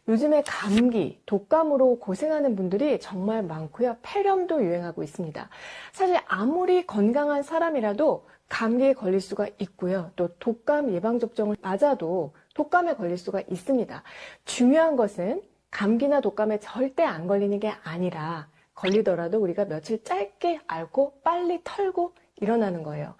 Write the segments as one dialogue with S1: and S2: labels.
S1: 요즘에 감기, 독감으로 고생하는 분들이 정말 많고요. 폐렴도 유행하고 있습니다. 사실 아무리 건강한 사람이라도 감기에 걸릴 수가 있고요. 또 독감 예방접종을 맞아도 독감에 걸릴 수가 있습니다. 중요한 것은 감기나 독감에 절대 안 걸리는 게 아니라 걸리더라도 우리가 며칠 짧게 앓고 빨리 털고 일어나는 거예요.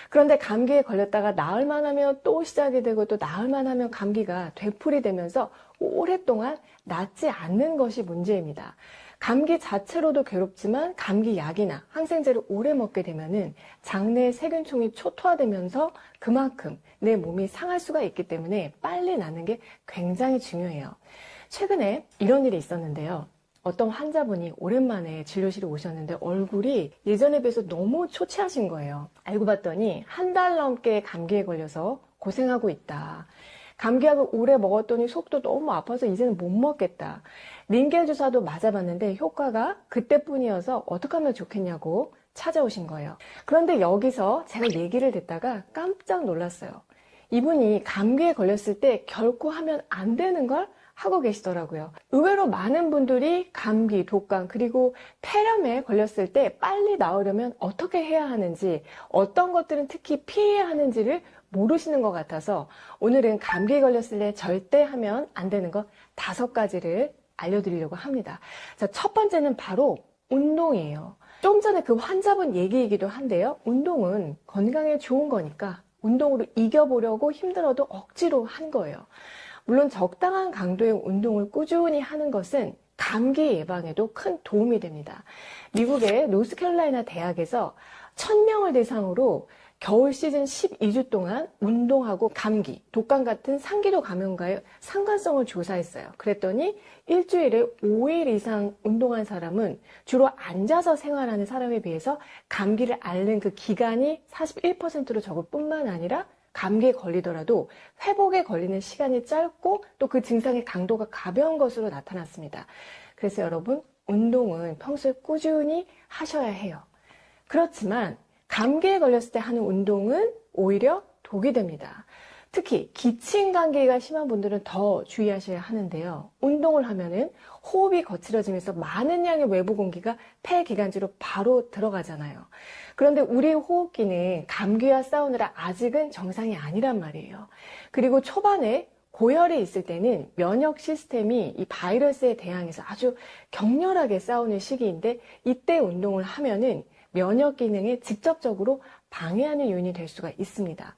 S1: 그런데 감기에 걸렸다가 나을만 하면 또 시작이 되고 또 나을만 하면 감기가 되풀이되면서 오랫동안 낫지 않는 것이 문제입니다. 감기 자체로도 괴롭지만 감기 약이나 항생제를 오래 먹게 되면은 장내의 세균총이 초토화되면서 그만큼 내 몸이 상할 수가 있기 때문에 빨리 낫는 게 굉장히 중요해요. 최근에 이런 일이 있었는데요. 어떤 환자분이 오랜만에 진료실에 오셨는데 얼굴이 예전에 비해서 너무 초췌하신 거예요. 알고 봤더니 한 달 넘게 감기에 걸려서 고생하고 있다. 감기약을 오래 먹었더니 속도 너무 아파서 이제는 못 먹겠다. 링겔 주사도 맞아봤는데 효과가 그때뿐이어서 어떻게 하면 좋겠냐고 찾아오신 거예요. 그런데 여기서 제가 얘기를 듣다가 깜짝 놀랐어요. 이분이 감기에 걸렸을 때 결코 하면 안 되는 걸 하고 계시더라고요. 의외로 많은 분들이 감기, 독감, 그리고 폐렴에 걸렸을 때 빨리 나으려면 어떻게 해야 하는지, 어떤 것들은 특히 피해야 하는지를 모르시는 것 같아서 오늘은 감기에 걸렸을 때 절대 하면 안 되는 것 5가지를 알려드리려고 합니다. 자, 첫 번째는 바로 운동이에요. 좀 전에 그 환자분 얘기이기도 한데요. 운동은 건강에 좋은 거니까 운동으로 이겨보려고 힘들어도 억지로 한 거예요. 물론 적당한 강도의 운동을 꾸준히 하는 것은 감기 예방에도 큰 도움이 됩니다. 미국의 노스캐롤라이나 대학에서 1000명을 대상으로 겨울 시즌 12주 동안 운동하고 감기, 독감 같은 상기도 감염과의 상관성을 조사했어요. 그랬더니 일주일에 5일 이상 운동한 사람은 주로 앉아서 생활하는 사람에 비해서 감기를 앓는 그 기간이 41%로 적을 뿐만 아니라 감기에 걸리더라도 회복에 걸리는 시간이 짧고 또 그 증상의 강도가 가벼운 것으로 나타났습니다. 그래서 여러분, 운동은 평소에 꾸준히 하셔야 해요. 그렇지만 감기에 걸렸을 때 하는 운동은 오히려 독이 됩니다. 특히 기침 감기가 심한 분들은 더 주의하셔야 하는데요. 운동을 하면은 호흡이 거칠어지면서 많은 양의 외부 공기가 폐 기관지로 바로 들어가잖아요. 그런데 우리 호흡기는 감기와 싸우느라 아직은 정상이 아니란 말이에요. 그리고 초반에 고열이 있을 때는 면역 시스템이 이 바이러스에 대항해서 아주 격렬하게 싸우는 시기인데 이때 운동을 하면은 면역 기능에 직접적으로 방해하는 요인이 될 수가 있습니다.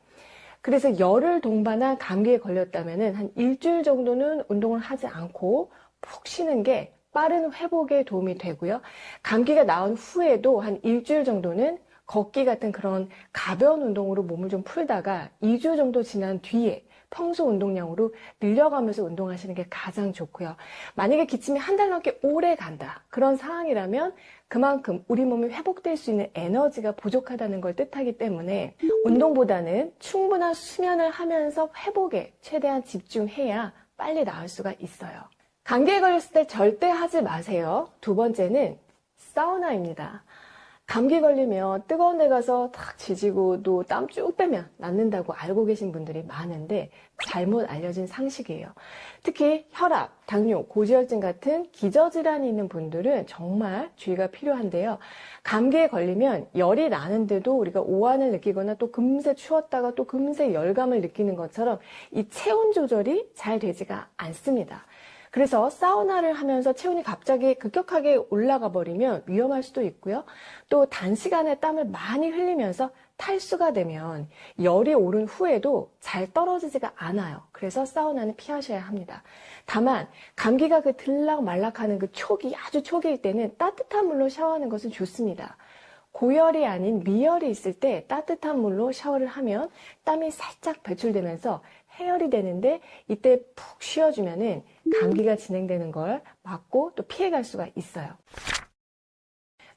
S1: 그래서 열을 동반한 감기에 걸렸다면 한 일주일 정도는 운동을 하지 않고 푹 쉬는 게 빠른 회복에 도움이 되고요. 감기가 나은 후에도 한 일주일 정도는 걷기 같은 그런 가벼운 운동으로 몸을 좀 풀다가 2주 정도 지난 뒤에 평소 운동량으로 늘려가면서 운동하시는 게 가장 좋고요. 만약에 기침이 한 달 넘게 오래 간다. 그런 상황이라면 그만큼 우리 몸이 회복될 수 있는 에너지가 부족하다는 걸 뜻하기 때문에 운동보다는 충분한 수면을 하면서 회복에 최대한 집중해야 빨리 나을 수가 있어요. 감기에 걸렸을 때 절대 하지 마세요. 2번째는 사우나입니다. 감기 걸리면 뜨거운 데 가서 탁 지지고 또 땀 쭉 빼면 낫는다고 알고 계신 분들이 많은데 잘못 알려진 상식이에요. 특히 혈압, 당뇨, 고지혈증 같은 기저질환이 있는 분들은 정말 주의가 필요한데요. 감기에 걸리면 열이 나는데도 우리가 오한을 느끼거나 또 금세 추웠다가 또 금세 열감을 느끼는 것처럼 이 체온 조절이 잘 되지가 않습니다. 그래서 사우나를 하면서 체온이 갑자기 급격하게 올라가 버리면 위험할 수도 있고요. 또 단시간에 땀을 많이 흘리면서 탈수가 되면 열이 오른 후에도 잘 떨어지지가 않아요. 그래서 사우나는 피하셔야 합니다. 다만 감기가 그 들락말락하는 그 초기, 아주 초기일 때는 따뜻한 물로 샤워하는 것은 좋습니다. 고열이 아닌 미열이 있을 때 따뜻한 물로 샤워를 하면 땀이 살짝 배출되면서 해열이 되는데 이때 푹 쉬어주면은 감기가 진행되는 걸 막고 또 피해갈 수가 있어요.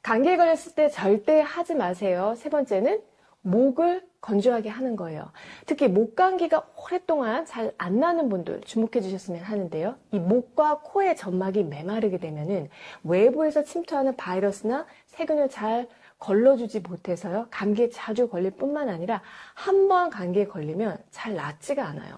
S1: 감기에 걸렸을 때 절대 하지 마세요. 3번째는 목을 건조하게 하는 거예요. 특히 목 감기가 오랫동안 잘 안 나는 분들 주목해 주셨으면 하는데요. 이 목과 코의 점막이 메마르게 되면은 외부에서 침투하는 바이러스나 세균을 잘 걸러주지 못해서요. 감기에 자주 걸릴 뿐만 아니라 한 번 감기에 걸리면 잘 낫지가 않아요.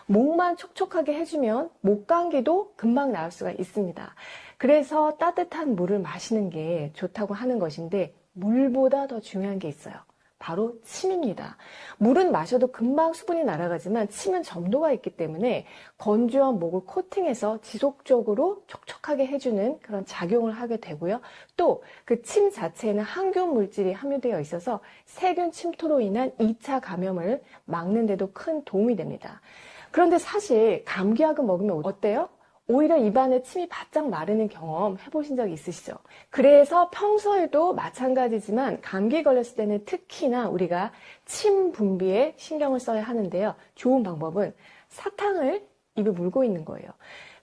S1: 목만 촉촉하게 해주면 목 감기도 금방 나을 수가 있습니다. 그래서 따뜻한 물을 마시는 게 좋다고 하는 것인데 물보다 더 중요한 게 있어요. 바로 침입니다. 물은 마셔도 금방 수분이 날아가지만 침은 점도가 있기 때문에 건조한 목을 코팅해서 지속적으로 촉촉하게 해주는 그런 작용을 하게 되고요. 또 그 침 자체에는 항균 물질이 함유되어 있어서 세균 침투로 인한 2차 감염을 막는 데도 큰 도움이 됩니다. 그런데 사실 감기약을 먹으면 어때요? 오히려 입안에 침이 바짝 마르는 경험 해보신 적 있으시죠? 그래서 평소에도 마찬가지지만 감기 걸렸을 때는 특히나 우리가 침 분비에 신경을 써야 하는데요. 좋은 방법은 사탕을 입에 물고 있는 거예요.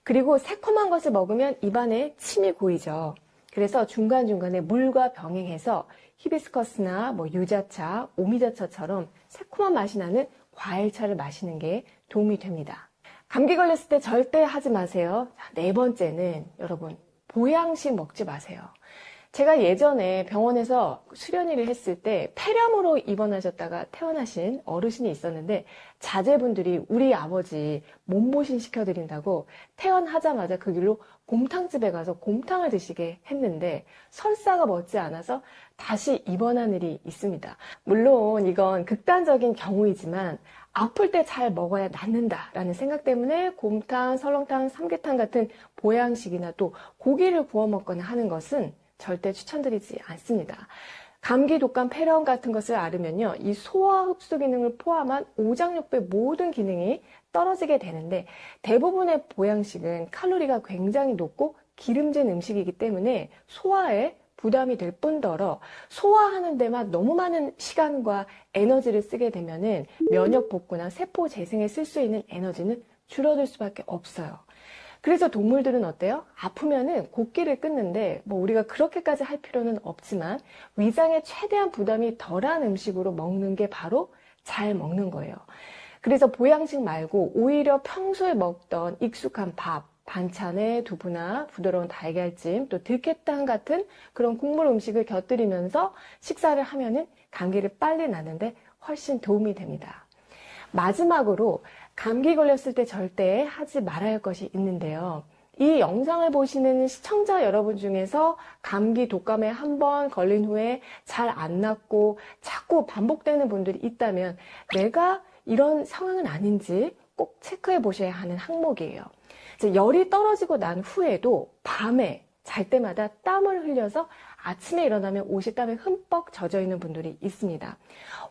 S1: 그리고 새콤한 것을 먹으면 입안에 침이 고이죠. 그래서 중간중간에 물과 병행해서 히비스커스나 유자차, 오미자차처럼 새콤한 맛이 나는 과일차를 마시는 게 도움이 됩니다. 감기 걸렸을 때 절대 하지 마세요. 네 번째는 여러분, 보양식 먹지 마세요. 제가 예전에 병원에서 수련일을 했을 때 폐렴으로 입원하셨다가 퇴원하신 어르신이 있었는데 자제분들이 우리 아버지 몸보신 시켜드린다고 퇴원하자마자 그 길로 곰탕집에 가서 곰탕을 드시게 했는데 설사가 멎지 않아서 다시 입원한 일이 있습니다. 물론 이건 극단적인 경우이지만 아플 때 잘 먹어야 낫는다라는 생각 때문에 곰탕, 설렁탕, 삼계탕 같은 보양식이나 또 고기를 구워 먹거나 하는 것은 절대 추천드리지 않습니다. 감기, 독감, 폐렴 같은 것을 앓으면요, 이 소화 흡수 기능을 포함한 오장육부의 모든 기능이 떨어지게 되는데 대부분의 보양식은 칼로리가 굉장히 높고 기름진 음식이기 때문에 소화에 부담이 될 뿐더러 소화하는 데만 너무 많은 시간과 에너지를 쓰게 되면은 면역 복구나 세포 재생에 쓸 수 있는 에너지는 줄어들 수밖에 없어요. 그래서 동물들은 어때요? 아프면은 곡기를 끊는데 우리가 그렇게까지 할 필요는 없지만 위장에 최대한 부담이 덜한 음식으로 먹는 게 바로 잘 먹는 거예요. 그래서 보양식 말고 오히려 평소에 먹던 익숙한 밥, 반찬에 두부나 부드러운 달걀찜, 또 들깨탕 같은 그런 국물 음식을 곁들이면서 식사를 하면은 감기를 빨리 나는데 훨씬 도움이 됩니다. 마지막으로 감기 걸렸을 때 절대 하지 말아야 할 것이 있는데요. 이 영상을 보시는 시청자 여러분 중에서 감기, 독감에 한 번 걸린 후에 잘 안 낫고 자꾸 반복되는 분들이 있다면 내가 이런 상황은 아닌지 꼭 체크해 보셔야 하는 항목이에요. 열이 떨어지고 난 후에도 밤에 잘 때마다 땀을 흘려서 아침에 일어나면 옷이 땀에 흠뻑 젖어 있는 분들이 있습니다.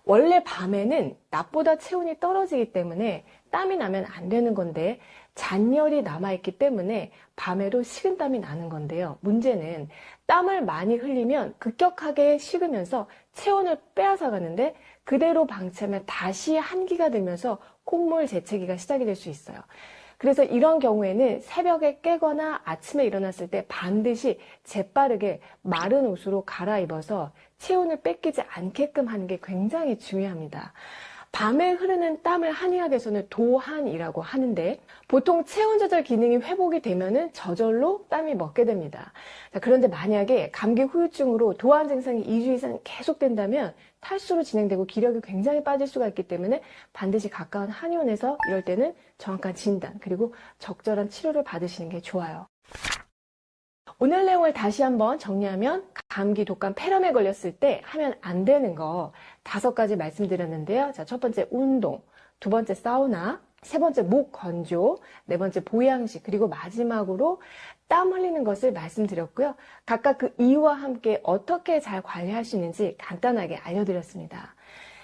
S1: 원래 밤에는 낮보다 체온이 떨어지기 때문에 땀이 나면 안 되는 건데 잔열이 남아있기 때문에 밤에도 식은땀이 나는 건데요. 문제는 땀을 많이 흘리면 급격하게 식으면서 체온을 빼앗아 가는데 그대로 방치하면 다시 한기가 들면서 콧물 재채기가 시작이 될 수 있어요. 그래서 이런 경우에는 새벽에 깨거나 아침에 일어났을 때 반드시 재빠르게 마른 옷으로 갈아입어서 체온을 뺏기지 않게끔 하는 게 굉장히 중요합니다. 밤에 흐르는 땀을 한의학에서는 도한이라고 하는데 보통 체온 조절 기능이 회복이 되면은 저절로 땀이 멎게 됩니다. 그런데 만약에 감기 후유증으로 도한 증상이 2주 이상 계속된다면 탈수로 진행되고 기력이 굉장히 빠질 수가 있기 때문에 반드시 가까운 한의원에서 이럴 때는 정확한 진단 그리고 적절한 치료를 받으시는 게 좋아요. 오늘 내용을 다시 한번 정리하면 감기, 독감, 폐렴에 걸렸을 때 하면 안 되는 거 5가지 말씀드렸는데요. 자, 첫 번째 운동, 두 번째 사우나, 세 번째 목 건조, 네 번째 보양식, 그리고 마지막으로 땀 흘리는 것을 말씀드렸고요. 각각 그 이유와 함께 어떻게 잘 관리할 수 있는지 간단하게 알려드렸습니다.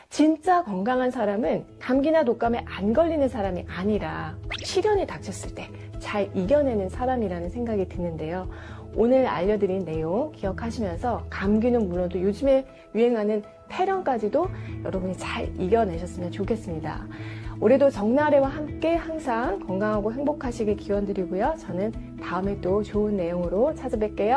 S1: 진짜 건강한 사람은 감기나 독감에 안 걸리는 사람이 아니라 시련이 닥쳤을 때 잘 이겨내는 사람이라는 생각이 드는데요. 오늘 알려드린 내용 기억하시면서 감기는 물론도 요즘에 유행하는 폐렴까지도 여러분이 잘 이겨내셨으면 좋겠습니다. 올해도 정나래와 함께 항상 건강하고 행복하시길 기원드리고요. 저는 다음에 또 좋은 내용으로 찾아뵐게요.